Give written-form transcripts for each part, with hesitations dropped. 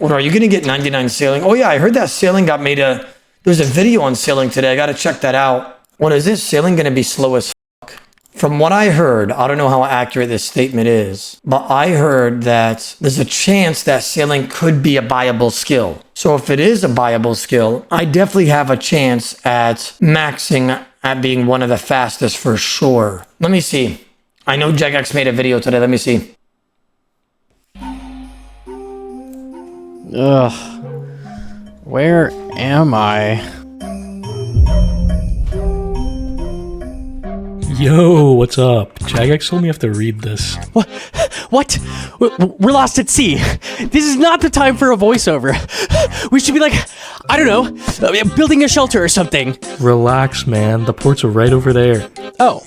Or are you going to get 99 sailing? Oh yeah, I heard that sailing got made there's a video on sailing today. I got to check that out. What is this? Sailing going to be slow as fuck. From what I heard, I don't know how accurate this statement is, but I heard that there's a chance that sailing could be a buyable skill. So if it is a buyable skill, I definitely have a chance at maxing at being one of the fastest for sure. Let me see. I know Jagex made a video today. Let me see. Ugh. Where am I? Yo, what's up? Jagex told me I have to read this. What? We're lost at sea. This is not the time for a voiceover. We should be like, I don't know, building a shelter or something. Relax, man. The ports are right over there. Oh.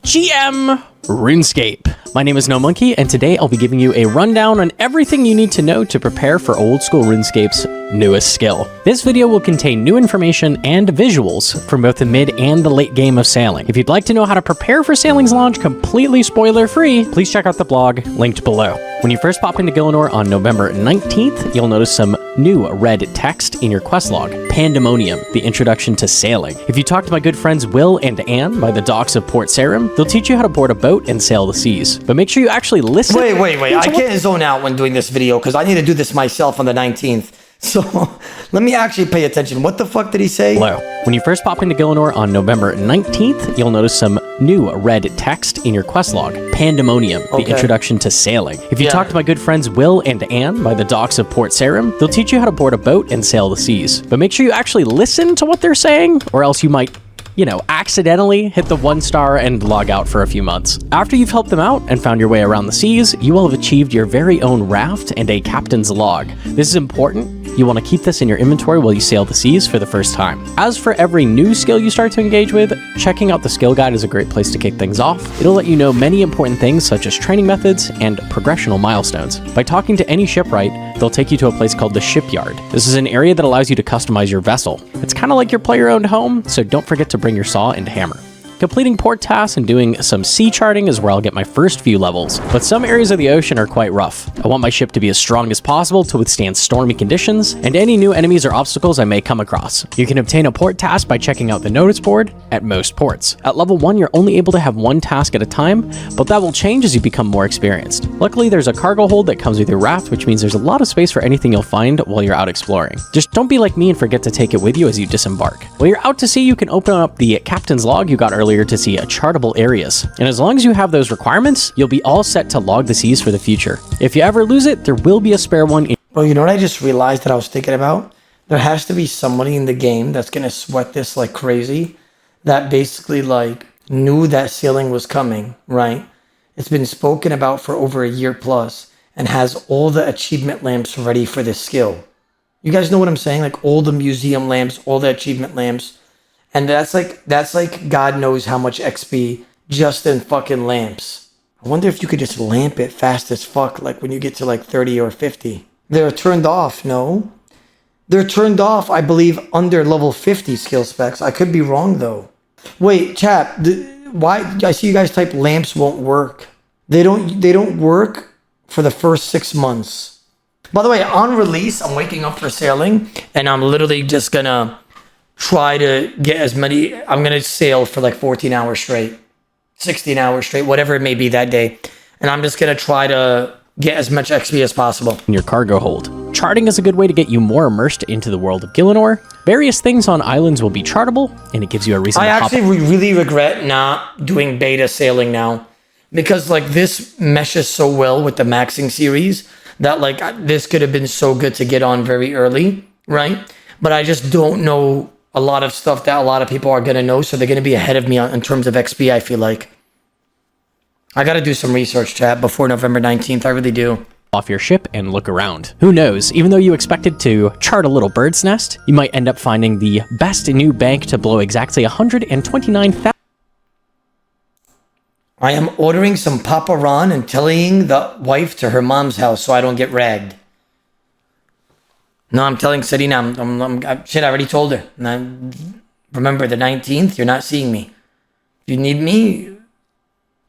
GM RuneScape. My name is Gnomonkey, and today I'll be giving you a rundown on everything you need to know to prepare for Old School RuneScape's newest skill. This video will contain new information and visuals from both the mid and the late game of sailing. If you'd like to know how to prepare for sailing's launch completely spoiler-free, please check out the blog linked below. When you first pop into Gielinor on November 19th, you'll notice some new red text in your quest log. Pandemonium, the introduction to sailing. If you talk to my good friends Will and Anne by the docks of Port Sarim, they'll teach you how to board a boat and sail the seas. But make sure you actually listen. Wait. I can't zone out when doing this video because I need to do this myself on the 19th. So let me actually pay attention. What the fuck did he say? Hello. When you first pop into Gielinor on November 19th, you'll notice some new red text in your quest log. Pandemonium, the introduction to sailing. If you talk to my good friends Will and Anne by the docks of Port Sarim, they'll teach you how to board a boat and sail the seas. But make sure you actually listen to what they're saying, or else you might, accidentally hit the 1-star and log out for a few months. After you've helped them out and found your way around the seas, you will have achieved your very own raft and a captain's log. This is important. You want to keep this in your inventory while you sail the seas for the first time. As for every new skill you start to engage with, checking out the skill guide is a great place to kick things off. It'll let you know many important things such as training methods and progressional milestones. By talking to any shipwright, they'll take you to a place called the shipyard. This is an area that allows you to customize your vessel. It's kind of like your player-owned home, so don't forget to bring your saw and hammer. Completing port tasks and doing some sea charting is where I'll get my first few levels, but some areas of the ocean are quite rough. I want my ship to be as strong as possible to withstand stormy conditions and any new enemies or obstacles I may come across. You can obtain a port task by checking out the notice board at most ports. At level 1, you're only able to have one task at a time, but that will change as you become more experienced. Luckily, there's a cargo hold that comes with your raft, which means there's a lot of space for anything you'll find while you're out exploring. Just don't be like me and forget to take it with you as you disembark. While you're out to sea, you can open up the captain's log you got earlier to see chartable areas. And as long as you have those requirements, you'll be all set to log the seas for the future. If you ever lose it, there will be a spare one. Bro, you know what I just realized that I was thinking about? There has to be somebody in the game that's going to sweat this like crazy, that basically like knew that sailing was coming, right? It's been spoken about for over a year plus and has all the achievement lamps ready for this skill. You guys know what I'm saying? Like all the museum lamps, all the achievement lamps. And that's like God knows how much XP just in fucking lamps. I wonder if you could just lamp it fast as fuck, like when you get to like 30 or 50. They're turned off, no? They're turned off, I believe, under level 50 skill specs. I could be wrong though. Wait, chat, why? I see you guys type lamps won't work. They don't work for the first 6 months. By the way, on release, I'm waking up for sailing, and I'm literally just gonna try to get as many. I'm going to sail for like 14 hours straight, 16 hours straight, whatever it may be that day. And I'm just going to try to get as much XP as possible. In your cargo hold. Charting is a good way to get you more immersed into the world of Gielinor. Various things on islands will be chartable, and it gives you a reason to hop. I actually really regret not doing beta sailing now, because like this meshes so well with the maxing series that like this could have been so good to get on very early, right? But I just don't know a lot of stuff that a lot of people are going to know, so they're going to be ahead of me in terms of XP, I feel like. I got to do some research, chat, before November 19th. I really do. Off your ship and look around. Who knows, even though you expected to chart a little bird's nest, you might end up finding the best new bank to blow exactly 129,000. I am ordering some Papa Ron and telling the wife to her mom's house so I don't get ragged. No, I'm telling Serena, shit, I already told her. Remember, the 19th, you're not seeing me. If you need me,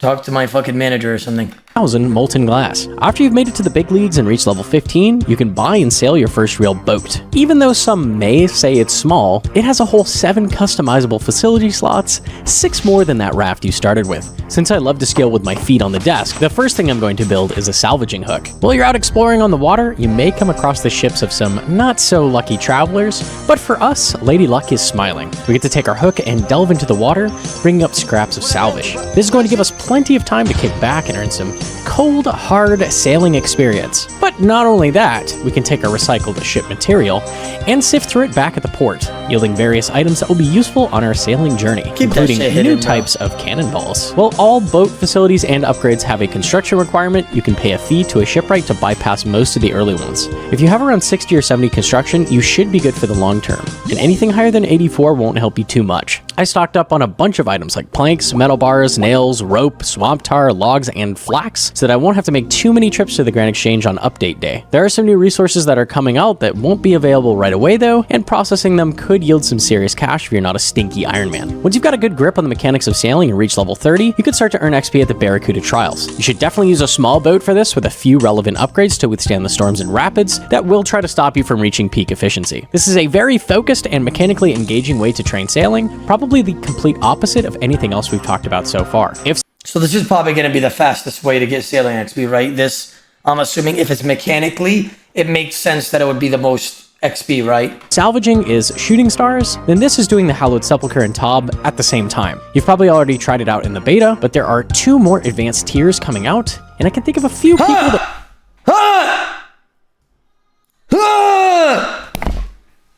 Talk to my fucking manager or something. 1,000 molten glass. After you've made it to the big leagues and reached level 15, you can buy and sail your first real boat. Even though some may say it's small, it has a whole 7 customizable facility slots, 6 more than that raft you started with. Since I love to scale with my feet on the desk, the first thing I'm going to build is a salvaging hook. While you're out exploring on the water, you may come across the ships of some not so lucky travelers, but for us, Lady Luck is smiling. We get to take our hook and delve into the water, bringing up scraps of salvage. This is going to give us plenty of time to kick back and earn some cold, hard sailing experience. But not only that, we can take our recycled ship material and sift through it back at the port, yielding various items that will be useful on our sailing journey, including new types of cannonballs. While all boat facilities and upgrades have a construction requirement, you can pay a fee to a shipwright to bypass most of the early ones. If you have around 60 or 70 construction, you should be good for the long term, and anything higher than 84 won't help you too much. I stocked up on a bunch of items like planks, metal bars, nails, rope, swamp tar, logs, and flax, so that I won't have to make too many trips to the Grand Exchange on update day. There are some new resources that are coming out that won't be available right away though, and processing them could yield some serious cash if you're not a stinky Ironman. Once you've got a good grip on the mechanics of sailing and reach level 30, you can start to earn XP at the Barracuda Trials. You should definitely use a small boat for this with a few relevant upgrades to withstand the storms and rapids that will try to stop you from reaching peak efficiency. This is a very focused and mechanically engaging way to train sailing, probably the complete opposite of anything else we've talked about so far. So this is probably going to be the fastest way to get sailing XP, right? This, I'm assuming if it's mechanically, it makes sense that it would be the most XP, right? Salvaging is shooting stars, then this is doing the Hallowed Sepulchre and Tob at the same time. You've probably already tried it out in the beta, but there are 2 more advanced tiers coming out, and I can think of a few people that...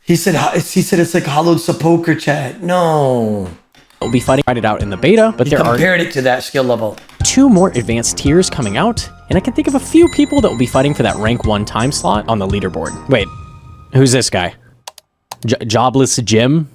He said it's like Hallowed Sepulchre, chat. No. will be fighting it out in the beta, but there are compared it to that skill level. 2 more advanced tiers coming out, and I can think of a few people that will be fighting for that rank 1 time slot on the leaderboard. Wait, who's this guy? Jobless Jim?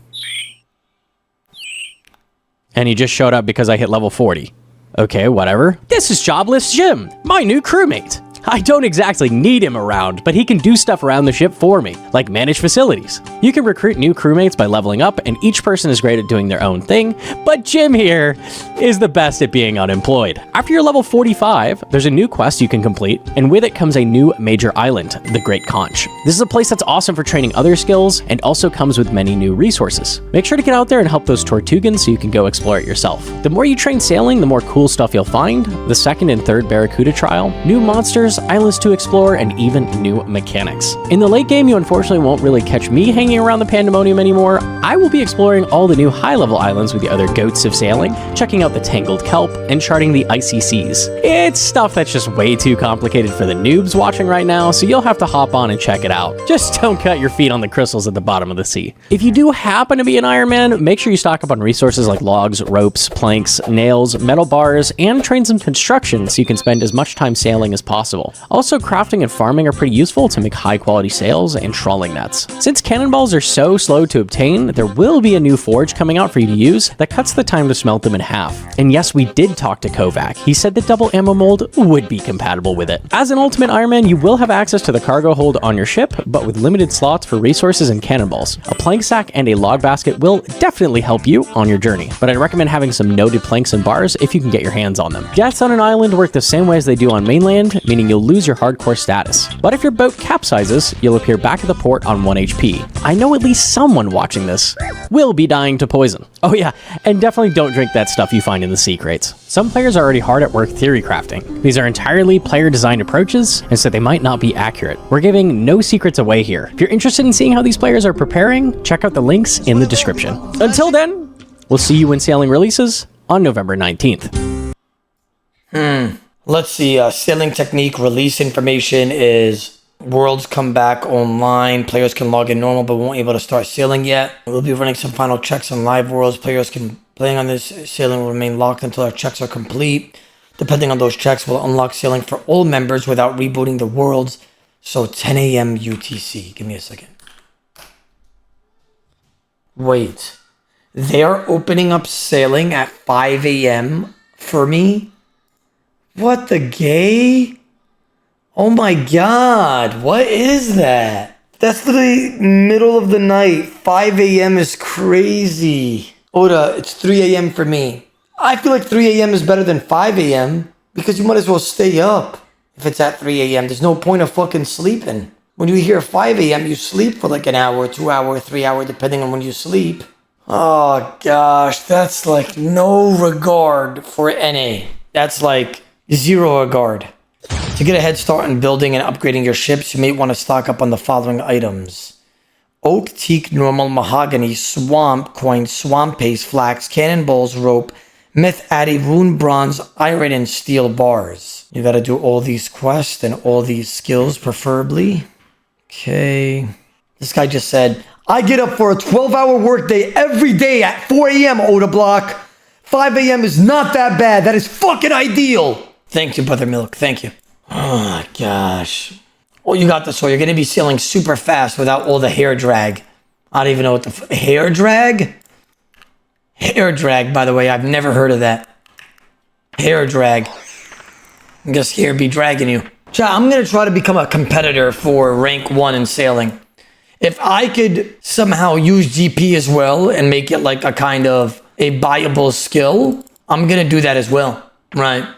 And he just showed up because I hit level 40. Okay, whatever. This is Jobless Jim, my new crewmate. I don't exactly need him around, but he can do stuff around the ship for me, like manage facilities. You can recruit new crewmates by leveling up, and each person is great at doing their own thing, but Jim here is the best at being unemployed. After you're level 45, there's a new quest you can complete, and with it comes a new major island, the Great Conch. This is a place that's awesome for training other skills, and also comes with many new resources. Make sure to get out there and help those Tortugans so you can go explore it yourself. The more you train sailing, the more cool stuff you'll find, the 2nd and 3rd Barracuda trial, new monsters, islands to explore, and even new mechanics. In the late game, you unfortunately won't really catch me hanging around the Pandemonium anymore. I will be exploring all the new high-level islands with the other goats of sailing, checking out the tangled kelp, and charting the icy seas. It's stuff that's just way too complicated for the noobs watching right now, so you'll have to hop on and check it out. Just don't cut your feet on the crystals at the bottom of the sea. If you do happen to be an Ironman, make sure you stock up on resources like logs, ropes, planks, nails, metal bars, and train some construction so you can spend as much time sailing as possible. Also, crafting and farming are pretty useful to make high-quality sails and trawling nets. Since cannonballs are so slow to obtain, there will be a new forge coming out for you to use that cuts the time to smelt them in half. And yes, we did talk to Kovac. He said that double ammo mold would be compatible with it. As an Ultimate Ironman, you will have access to the cargo hold on your ship, but with limited slots for resources and cannonballs. A plank sack and a log basket will definitely help you on your journey, but I'd recommend having some noted planks and bars if you can get your hands on them. Deaths on an island work the same way as they do on mainland, meaning you'll lose your hardcore status. But if your boat capsizes, you'll appear back at the port on 1 HP. I know at least someone watching this will be dying to poison. Oh yeah, and definitely don't drink that stuff you find in the sea crates. Some players are already hard at work theory crafting. These are entirely player-designed approaches, and so they might not be accurate. We're giving no secrets away here. If you're interested in seeing how these players are preparing, check out the links in the description. Until then, we'll see you when sailing releases on November 19th. Let's see, sailing technique release information is worlds come back online. Players can log in normal but won't be able to start sailing yet. We'll be running some final checks on live worlds. Players playing on this sailing will remain locked until our checks are complete. Depending on those checks, we'll unlock sailing for all members without rebooting the worlds. So 10 a.m. UTC. Give me a second. Wait. They're opening up sailing at 5 a.m. for me? What the gay? Oh my god, what is that? That's literally middle of the night. 5 a.m. is crazy. Oda, it's 3 a.m. for me. I feel like 3 a.m. is better than 5 a.m. because you might as well stay up if it's at 3 a.m. There's no point of fucking sleeping. When you hear 5 a.m., you sleep for like an hour, 2 hour, 3 hour, depending on when you sleep. Oh gosh, that's like no regard for NA. That's like zero regard. To get a head start on building and upgrading your ships, you may want to stock up on the following items. Oak, teak, normal, mahogany, swamp, coin, swamp paste, flax, cannonballs, rope, myth, addy, rune, bronze, iron, and steel bars. You gotta do all these quests and all these skills, preferably. Okay. This guy just said, I get up for a 12-hour workday every day at 4 a.m., Odablock. 5 a.m. is not that bad. That is fucking ideal. Thank you, Buttermilk. Thank you. Oh, gosh. Oh, you got this. So you're going to be sailing super fast without all the hair drag. I don't even know what the... hair drag? Hair drag, by the way. I've never heard of that. Hair drag. I guess hair be dragging you. Chat, I'm going to try to become a competitor for rank 1 in sailing. If I could somehow use GP as well and make it like a kind of a buyable skill, I'm going to do that as well. Right.